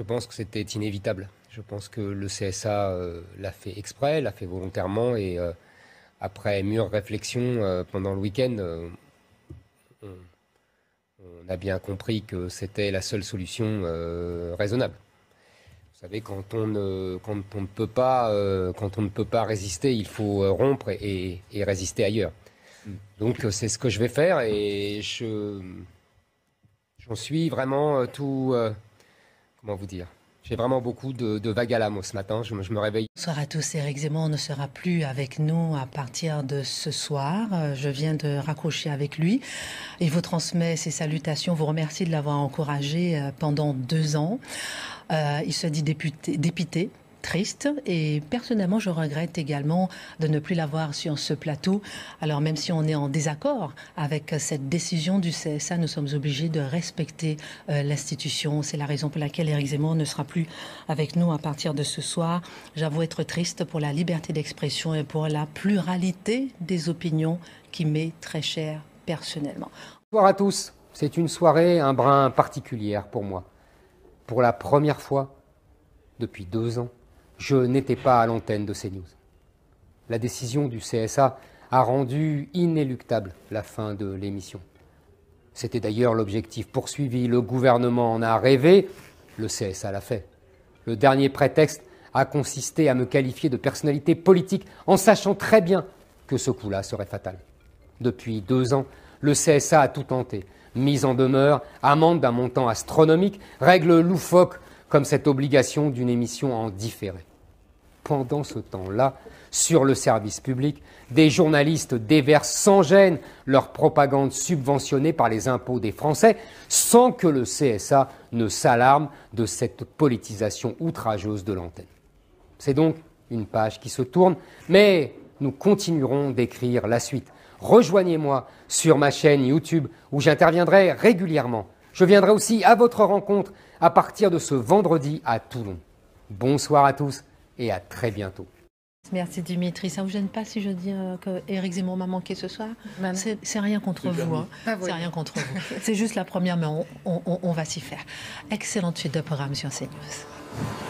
pense que c'était inévitable. Je pense que le CSA l'a fait exprès, l'a fait volontairement et après mûre réflexion pendant le week-end, on a bien compris que c'était la seule solution raisonnable. Vous savez, quand on ne peut pas résister, il faut rompre et résister ailleurs. Donc c'est ce que je vais faire et j'en suis vraiment comment vous dire? J'ai vraiment beaucoup de vagues à l'âme ce matin. Je me réveille. Bonsoir à tous. Éric Zemmour ne sera plus avec nous à partir de ce soir. Je viens de raccrocher avec lui. Il vous transmet ses salutations, vous remercie de l'avoir encouragé pendant 2 ans. Il se dit dépité, triste, et personnellement je regrette également de ne plus l'avoir sur ce plateau. Alors même si on est en désaccord avec cette décision du CSA, nous sommes obligés de respecter l'institution. C'est la raison pour laquelle Éric Zemmour ne sera plus avec nous à partir de ce soir. J'avoue être triste pour la liberté d'expression et pour la pluralité des opinions qui m'est très chère personnellement. Bonsoir à tous. C'est une soirée un brin particulière pour moi. Pour la première fois depuis 2 ans, je n'étais pas à l'antenne de CNews. La décision du CSA a rendu inéluctable la fin de l'émission. C'était d'ailleurs l'objectif poursuivi. Le gouvernement en a rêvé, le CSA l'a fait. Le dernier prétexte a consisté à me qualifier de personnalité politique en sachant très bien que ce coup-là serait fatal. Depuis 2 ans, le CSA a tout tenté. Mise en demeure, amende d'un montant astronomique, règle loufoque comme cette obligation d'une émission en différé. Pendant ce temps-là, sur le service public, des journalistes déversent sans gêne leur propagande subventionnée par les impôts des Français sans que le CSA ne s'alarme de cette politisation outrageuse de l'antenne. C'est donc une page qui se tourne, mais nous continuerons d'écrire la suite. Rejoignez-moi sur ma chaîne YouTube où j'interviendrai régulièrement. Je viendrai aussi à votre rencontre à partir de ce vendredi à Toulon. Bonsoir à tous et à très bientôt. Merci Dimitri. Ça ne vous gêne pas si je dis que Éric Zemmour m'a manqué ce soir? C'est rien contre vous. Hein. C'est rien contre vous. C'est juste la première, mais on va s'y faire. Excellente suite de programme sur CNews.